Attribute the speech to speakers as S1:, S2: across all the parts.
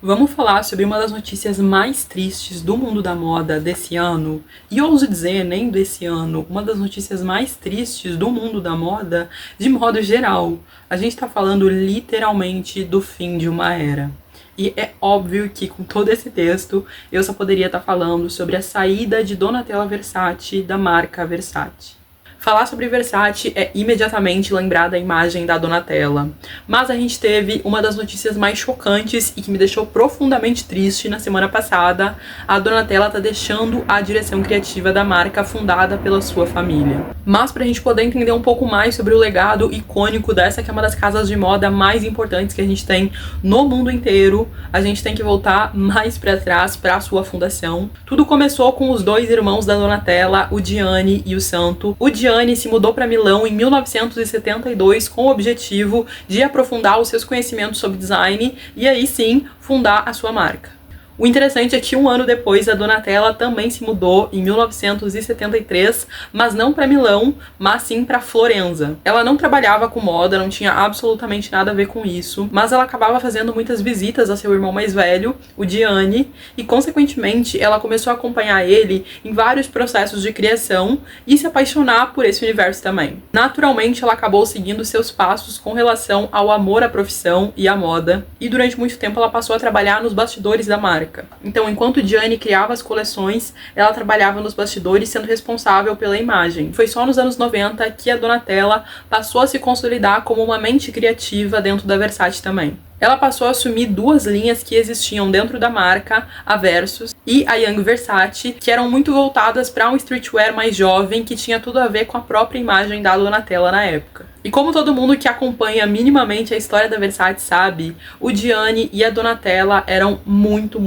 S1: Vamos falar sobre uma das notícias mais tristes do mundo da moda desse ano, e ouso dizer, nem desse ano, uma das notícias mais tristes do mundo da moda de modo geral. A gente tá falando literalmente do fim de uma era. E é óbvio que com todo esse texto eu só poderia estar falando sobre a saída de Donatella Versace da marca Versace. Falar sobre Versace é imediatamente lembrar da imagem da Donatella, mas a gente teve uma das notícias mais chocantes e que me deixou profundamente triste na semana passada. A Donatella tá deixando a direção criativa da marca fundada pela sua família. Mas pra gente poder entender um pouco mais sobre o legado icônico dessa que é uma das casas de moda mais importantes que a gente tem no mundo inteiro, a gente tem que voltar mais pra trás, pra sua fundação. Tudo começou com os dois irmãos da Donatella, o Gianni e o Santo. O Gianni se mudou para Milão em 1972 com o objetivo de aprofundar os seus conhecimentos sobre design e aí sim fundar a sua marca. O interessante é que um ano depois a Donatella também se mudou em 1973, mas não para Milão, mas sim para Florença. Ela não trabalhava com moda, não tinha absolutamente nada a ver com isso, mas ela acabava fazendo muitas visitas a seu irmão mais velho, o Gianni, e consequentemente ela começou a acompanhar ele em vários processos de criação e se apaixonar por esse universo também. Naturalmente ela acabou seguindo seus passos com relação ao amor à profissão e à moda, e durante muito tempo ela passou a trabalhar nos bastidores da marca. Então, enquanto Gianni criava as coleções, ela trabalhava nos bastidores sendo responsável pela imagem. Foi só nos anos 90 que a Donatella passou a se consolidar como uma mente criativa dentro da Versace também. Ela passou a assumir duas linhas que existiam dentro da marca, a Versus e a Young Versace, que eram muito voltadas para um streetwear mais jovem que tinha tudo a ver com a própria imagem da Donatella na época. E como todo mundo que acompanha minimamente a história da Versace sabe, o Gianni e a Donatella eram muito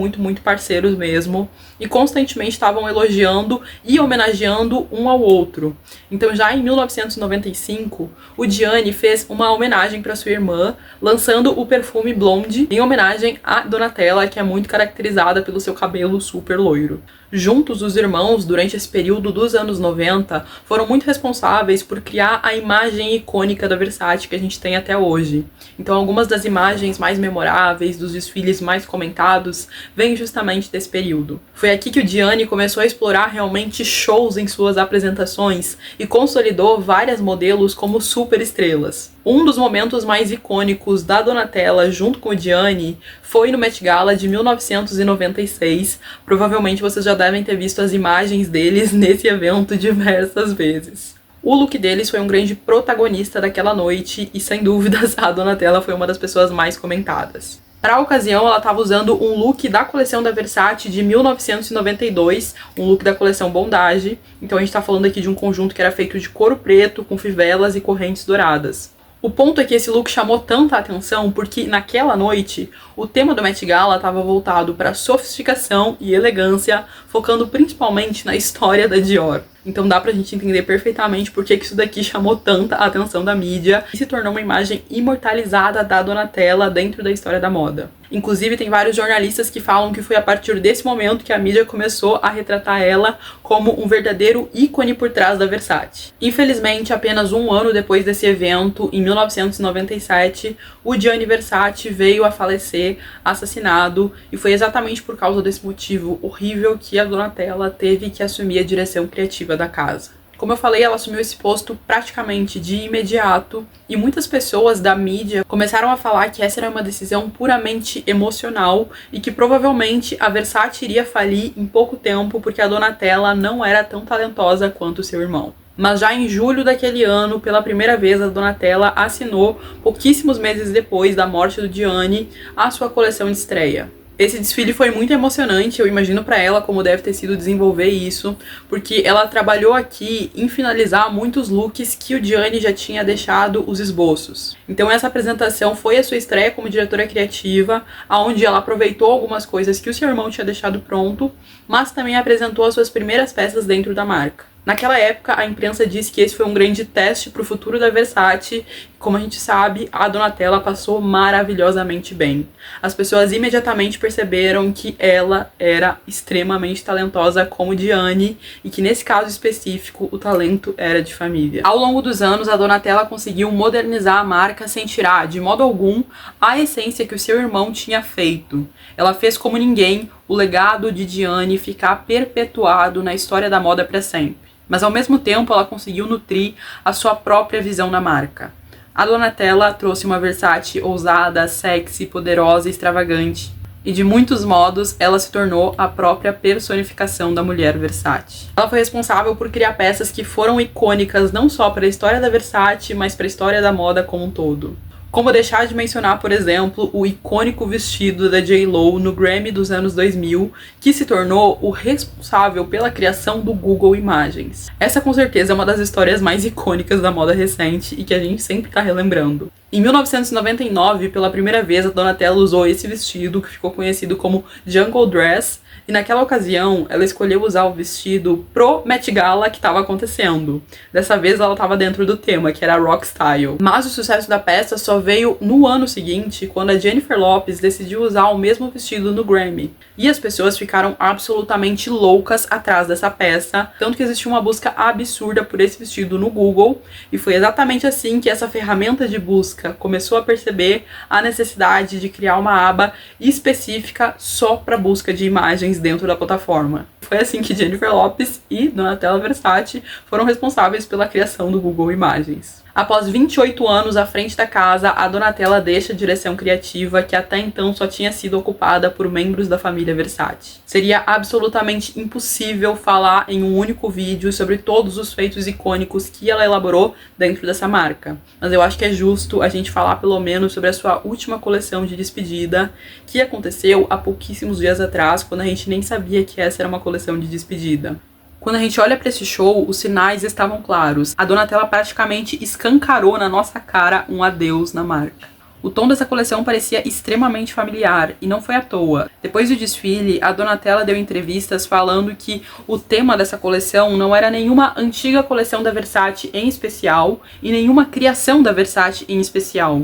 S1: parceiros mesmo e constantemente estavam elogiando e homenageando um ao outro. Então já em 1995, o Gianni fez uma homenagem para sua irmã, lançando o perfume Blonde em homenagem à Donatella, que é muito caracterizada pelo seu cabelo super loiro. Juntos, os irmãos, durante esse período dos anos 90, foram muito responsáveis por criar a imagem icônica da Versace que a gente tem até hoje. Então, algumas das imagens mais memoráveis, dos desfiles mais comentados, vêm justamente desse período. Foi aqui que o Gianni começou a explorar realmente shows em suas apresentações e consolidou várias modelos como superestrelas. Um dos momentos mais icônicos da Donatella junto com o Gianni foi no Met Gala de 1996. Provavelmente vocês já devem ter visto as imagens deles nesse evento diversas vezes. O look deles foi um grande protagonista daquela noite e, sem dúvidas, a Donatella foi uma das pessoas mais comentadas. Para a ocasião, ela estava usando um look da coleção da Versace de 1992, um look da coleção Bondage. Então a gente está falando aqui de um conjunto que era feito de couro preto, com fivelas e correntes douradas. O ponto é que esse look chamou tanta atenção porque naquela noite o tema do Met Gala estava voltado para sofisticação e elegância, focando principalmente na história da Dior. Então dá pra gente entender perfeitamente por que isso daqui chamou tanta atenção da mídia e se tornou uma imagem imortalizada da Donatella dentro da história da moda. Inclusive tem vários jornalistas que falam que foi a partir desse momento que a mídia começou a retratar ela como um verdadeiro ícone por trás da Versace. Infelizmente, apenas um ano depois desse evento, em 1997, o Gianni Versace veio a falecer, assassinado, e foi exatamente por causa desse motivo horrível que a Donatella teve que assumir a direção criativa da casa. Como eu falei, ela assumiu esse posto praticamente de imediato e muitas pessoas da mídia começaram a falar que essa era uma decisão puramente emocional e que provavelmente a Versace iria falir em pouco tempo porque a Donatella não era tão talentosa quanto seu irmão. Mas já em julho daquele ano, pela primeira vez, a Donatella assinou, pouquíssimos meses depois da morte do Gianni, a sua coleção de estreia. Esse desfile foi muito emocionante, eu imagino pra ela como deve ter sido desenvolver isso, porque ela trabalhou aqui em finalizar muitos looks que o Gianni já tinha deixado os esboços. Então essa apresentação foi a sua estreia como diretora criativa, onde ela aproveitou algumas coisas que o seu irmão tinha deixado pronto, mas também apresentou as suas primeiras peças dentro da marca. Naquela época, a imprensa disse que esse foi um grande teste para o futuro da Versace. Como a gente sabe, a Donatella passou maravilhosamente bem. As pessoas imediatamente perceberam que ela era extremamente talentosa como Gianni e que, nesse caso específico, o talento era de família. Ao longo dos anos, a Donatella conseguiu modernizar a marca sem tirar, de modo algum, a essência que o seu irmão tinha feito. Ela fez como ninguém o legado de Gianni ficar perpetuado na história da moda para sempre. Mas ao mesmo tempo ela conseguiu nutrir a sua própria visão na marca. A Donatella trouxe uma Versace ousada, sexy, poderosa e extravagante. E de muitos modos ela se tornou a própria personificação da mulher Versace. Ela foi responsável por criar peças que foram icônicas não só para a história da Versace, mas para a história da moda como um todo. Como deixar de mencionar, por exemplo, o icônico vestido da J.Lo no Grammy dos anos 2000, que se tornou o responsável pela criação do Google Imagens. Essa, com certeza, é uma das histórias mais icônicas da moda recente e que a gente sempre está relembrando. Em 1999, pela primeira vez, a Donatella usou esse vestido, que ficou conhecido como Jungle Dress, e naquela ocasião, ela escolheu usar o vestido pro Met Gala que estava acontecendo. Dessa vez, ela estava dentro do tema, que era Rock Style. Mas o sucesso da peça só veio no ano seguinte, quando a Jennifer Lopez decidiu usar o mesmo vestido no Grammy. E as pessoas ficaram absolutamente loucas atrás dessa peça, tanto que existiu uma busca absurda por esse vestido no Google, e foi exatamente assim que essa ferramenta de busca começou a perceber a necessidade de criar uma aba específica só para busca de imagens dentro da plataforma. Foi assim que Jennifer Lopez e Donatella Versace foram responsáveis pela criação do Google Imagens. Após 28 anos à frente da casa, a Donatella deixa a direção criativa que até então só tinha sido ocupada por membros da família Versace. Seria absolutamente impossível falar em um único vídeo sobre todos os feitos icônicos que ela elaborou dentro dessa marca, mas eu acho que é justo a gente falar pelo menos sobre a sua última coleção de despedida, que aconteceu há pouquíssimos dias atrás, quando a gente nem sabia que essa era uma coleção de despedida. Quando a gente olha para esse show, os sinais estavam claros. A Donatella praticamente escancarou na nossa cara um adeus na marca. O tom dessa coleção parecia extremamente familiar, e não foi à toa. Depois do desfile, a Donatella deu entrevistas falando que o tema dessa coleção não era nenhuma antiga coleção da Versace em especial, e nenhuma criação da Versace em especial.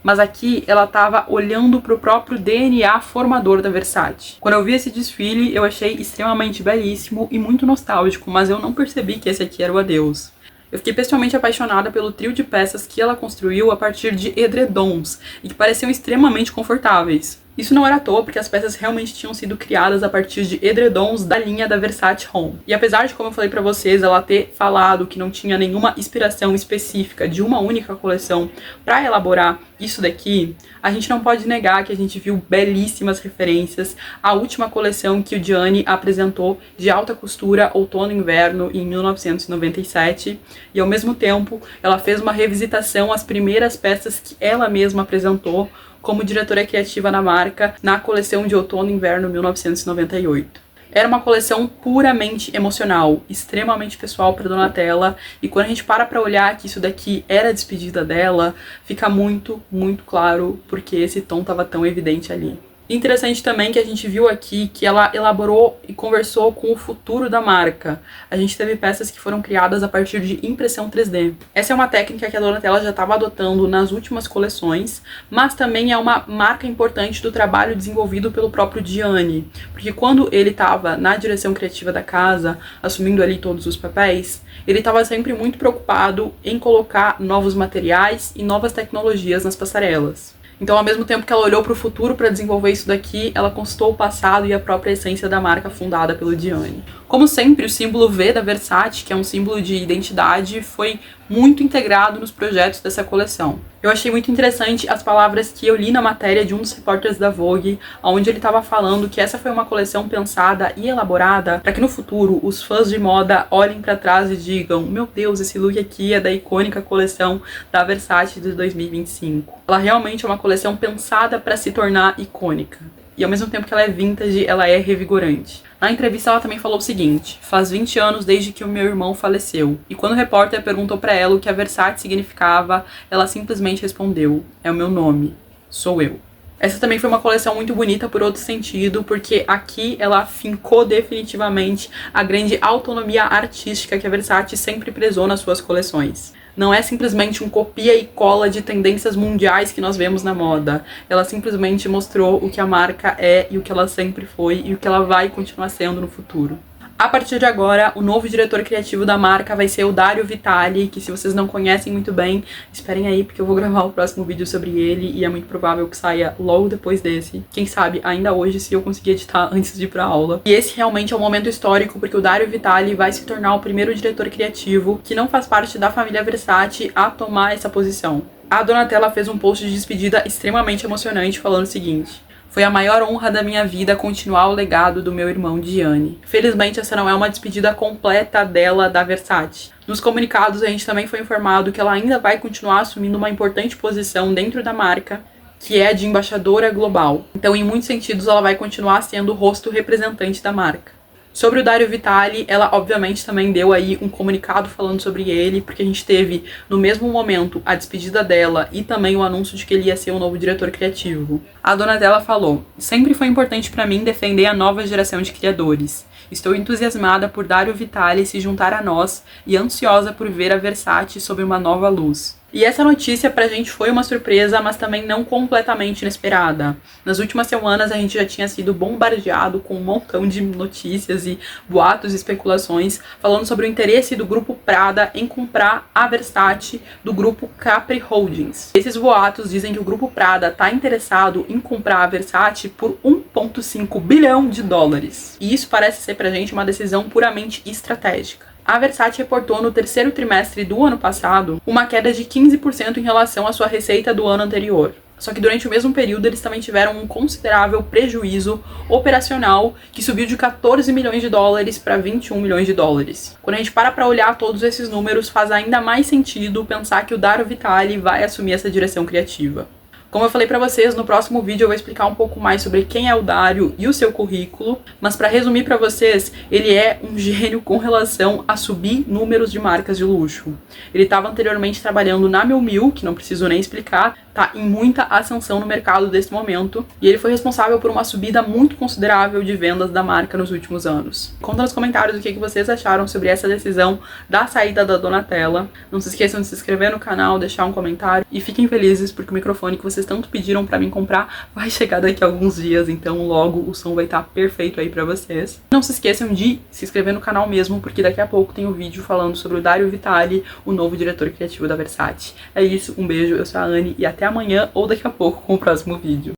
S1: Mas aqui ela estava olhando para o próprio DNA formador da Versace. Quando eu vi esse desfile, eu achei extremamente belíssimo e muito nostálgico, mas eu não percebi que esse aqui era o adeus. Eu fiquei pessoalmente apaixonada pelo trio de peças que ela construiu a partir de edredons, e que pareciam extremamente confortáveis. Isso não era à toa, porque as peças realmente tinham sido criadas a partir de edredons da linha da Versace Home. E apesar de, como eu falei pra vocês, ela ter falado que não tinha nenhuma inspiração específica de uma única coleção pra elaborar isso daqui, a gente não pode negar que a gente viu belíssimas referências à última coleção que o Gianni apresentou de alta costura outono e inverno em 1997, e ao mesmo tempo ela fez uma revisitação às primeiras peças que ela mesma apresentou como diretora criativa na marca na coleção de outono e inverno 1998. Era uma coleção puramente emocional, extremamente pessoal para Donatella, e quando a gente para olhar que isso daqui era a despedida dela, fica muito, muito claro porque esse tom estava tão evidente ali. Interessante também que a gente viu aqui que ela elaborou e conversou com o futuro da marca. A gente teve peças que foram criadas a partir de impressão 3D. Essa é uma técnica que a Donatella já estava adotando nas últimas coleções, mas também é uma marca importante do trabalho desenvolvido pelo próprio Gianni, porque quando ele estava na direção criativa da casa, assumindo ali todos os papéis, ele estava sempre muito preocupado em colocar novos materiais e novas tecnologias nas passarelas. Então, ao mesmo tempo que ela olhou para o futuro para desenvolver isso daqui, ela consultou o passado e a própria essência da marca fundada pelo Gianni. Como sempre, o símbolo V da Versace, que é um símbolo de identidade, foi muito integrado nos projetos dessa coleção. Eu achei muito interessante as palavras que eu li na matéria de um dos repórteres da Vogue, onde ele estava falando que essa foi uma coleção pensada e elaborada para que no futuro os fãs de moda olhem para trás e digam: meu Deus, esse look aqui é da icônica coleção da Versace de 2025. Ela realmente é uma coleção pensada para se tornar icônica. E ao mesmo tempo que ela é vintage, ela é revigorante. Na entrevista ela também falou o seguinte: faz 20 anos desde que o meu irmão faleceu. E quando o repórter perguntou pra ela o que a Versace significava, ela simplesmente respondeu: é o meu nome, sou eu. Essa também foi uma coleção muito bonita por outro sentido, porque aqui ela fincou definitivamente a grande autonomia artística que a Versace sempre prezou nas suas coleções. Não é simplesmente um copia e cola de tendências mundiais que nós vemos na moda. Ela simplesmente mostrou o que a marca é e o que ela sempre foi e o que ela vai continuar sendo no futuro. A partir de agora, o novo diretor criativo da marca vai ser o Dario Vitale, que se vocês não conhecem muito bem, esperem aí porque eu vou gravar o próximo vídeo sobre ele e é muito provável que saia logo depois desse. Quem sabe, ainda hoje, se eu conseguir editar antes de ir pra aula. E esse realmente é um momento histórico porque o Dario Vitale vai se tornar o primeiro diretor criativo que não faz parte da família Versace a tomar essa posição. A Donatella fez um post de despedida extremamente emocionante falando o seguinte: foi a maior honra da minha vida continuar o legado do meu irmão Gianni. Felizmente, essa não é uma despedida completa dela da Versace. Nos comunicados, a gente também foi informado que ela ainda vai continuar assumindo uma importante posição dentro da marca, que é de embaixadora global. Então, em muitos sentidos, ela vai continuar sendo o rosto representante da marca. Sobre o Dario Vitale, ela obviamente também deu aí um comunicado falando sobre ele, porque a gente teve no mesmo momento a despedida dela e também o anúncio de que ele ia ser o novo diretor criativo. A Donatella falou: sempre foi importante para mim defender a nova geração de criadores. Estou entusiasmada por Dario Vitale se juntar a nós e ansiosa por ver a Versace sob uma nova luz. E essa notícia pra gente foi uma surpresa, mas também não completamente inesperada. Nas últimas semanas a gente já tinha sido bombardeado com um montão de notícias e boatos e especulações falando sobre o interesse do grupo Prada em comprar a Versace do grupo Capri Holdings. Esses boatos dizem que o grupo Prada está interessado em comprar a Versace por 1,5 bilhão de dólares. E isso parece ser pra gente uma decisão puramente estratégica. A Versace reportou no terceiro trimestre do ano passado uma queda de 15% em relação à sua receita do ano anterior. Só que durante o mesmo período eles também tiveram um considerável prejuízo operacional que subiu de 14 milhões de dólares para 21 milhões de dólares. Quando a gente para olhar todos esses números, faz ainda mais sentido pensar que o Dario Vitale vai assumir essa direção criativa. Como eu falei pra vocês, no próximo vídeo eu vou explicar um pouco mais sobre quem é o Dario e o seu currículo, mas pra resumir pra vocês, ele é um gênio com relação a subir números de marcas de luxo. Ele estava anteriormente trabalhando na Miu Miu, que não preciso nem explicar, tá em muita ascensão no mercado desse momento, e ele foi responsável por uma subida muito considerável de vendas da marca nos últimos anos. Conta nos comentários o que vocês acharam sobre essa decisão da saída da Donatella. Não se esqueçam de se inscrever no canal, deixar um comentário e fiquem felizes porque o microfone que vocês tanto pediram pra mim comprar vai chegar daqui a alguns dias, então logo o som vai estar perfeito aí pra vocês. Não se esqueçam de se inscrever no canal mesmo, porque daqui a pouco tem um vídeo falando sobre o Dario Vitale, o novo diretor criativo da Versace. É isso, um beijo, eu sou a Anne e até amanhã ou daqui a pouco com o próximo vídeo.